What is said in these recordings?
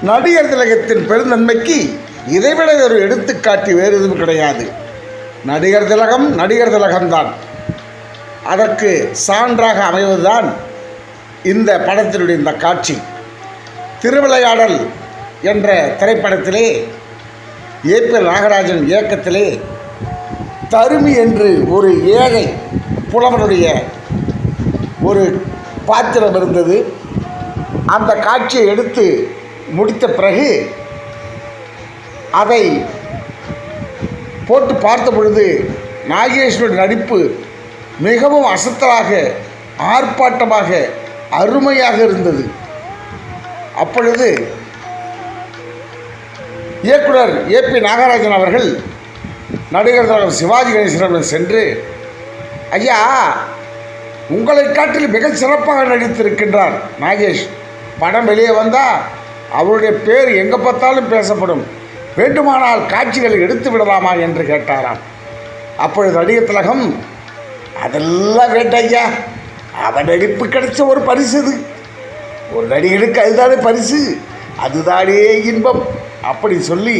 நடிகர் திலகத்தின் பெருந்தன்மைக்கு இதைவிட ஒரு எடுத்துக்காட்டு வேறு எதுவும் கிடையாது. நடிகர் திலகம் நடிகர் திலகம்தான். அதற்கு சான்றாக அமைவதுதான் இந்த படத்தினுடைய இந்த காட்சி. திருவிளையாடல் என்ற திரைப்படத்திலே ஏ.பி. நாகராஜன் இயக்கத்திலே தருமி என்று ஒரு ஏழை புலவனுடைய ஒரு பாத்திரம் இருந்தது. அந்த காட்சியை எடுத்து முடித்த பிறகு அதை போட்டு பார்த்த பொழுது நாகேஷனுடைய நடிப்பு மிகவும் அசத்தலாக, ஆர்ப்பாட்டமாக, அருமையாக இருந்தது. அப்பொழுது இயக்குனர் ஏ.பி. நாகராஜன் அவர்கள் நடிகர் திலகம் சிவாஜி கணேசனிடம் சென்று, ஐயா, உங்களை காட்டில் மிக சிறப்பாக நடித்திருக்கின்றார் நாகேஷ். படம் வெளியே வந்தால் அவருடைய பேர் எங்கே பார்த்தாலும் பேசப்படும். வேண்டுமானால் காட்சிகளை எடுத்து விடலாமா என்று கேட்டாராம். அப்பொழுது நடிகர் திலகம், அதெல்லாம் வேண்டாய்யா, அவன் நடிப்பு கிடைச்ச ஒரு பரிசு. இது ஒரு நடிகனுக்கு அதுதானே பரிசு, அதுதானே இன்பம் அப்படி சொல்லி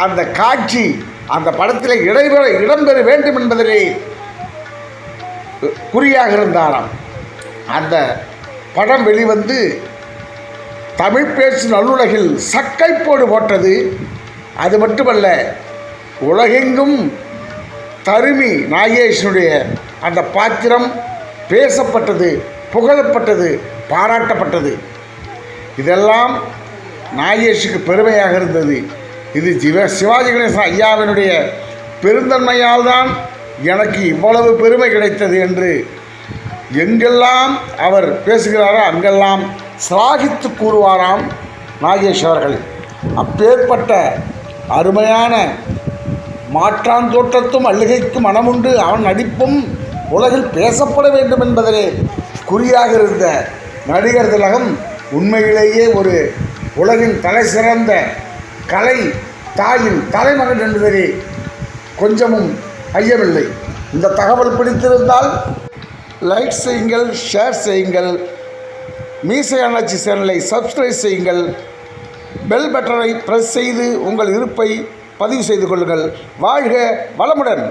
அந்த காட்சி அந்த படத்தில் இடம்பெற வேண்டும் என்பதிலே குறியாக இருந்தாராம். அந்த படம் வெளிவந்து தமிழ் பேசும் நல்லுலகில் சக்கைப்போடு போட்டது. அது மட்டுமல்ல, உலகெங்கும் தருமி நாகேஷனுடைய அந்த பாத்திரம் பேசப்பட்டது, புகழப்பட்டது, பாராட்டப்பட்டது. இதெல்லாம் நாகேஷுக்கு பெருமையாக இருந்தது. இது சிவாஜி கணேசன் ஐயாவினுடைய பெருந்தன்மையால் தான் எனக்கு இவ்வளவு பெருமை கிடைத்தது என்று எங்கெல்லாம் அவர் பேசுகிறாரோ அங்கெல்லாம் சிலாகித்து கூறுவாராம் நாகேஷ் அவர்கள். அப்பேற்பட்ட அருமையான மாற்றான் தோற்றத்தும் அழுகைக்கும் மனமுண்டு அவன் நடிப்பும் உலகில் பேசப்பட வேண்டும் என்பதிலே குறியாக இருந்த நடிகர் திலகம் உண்மையிலேயே ஒரு உலகின் தலை சிறந்த கலை தாயின் தலைமகன் என்பதிலே கொஞ்சமும் ஐயமில்லை. இந்த தகவல் பிடித்திருந்தால் லைக் செய்யுங்கள், ஷேர் செய்யுங்கள், மீசை அண்ணாச்சி சேனலை சப்ஸ்கிரைப் செய்யுங்கள், பெல் பட்டனை பிரஸ் செய்து உங்கள் இருப்பை பதிவு செய்து கொள்ளுங்கள். வாழ்க வளமுடன்.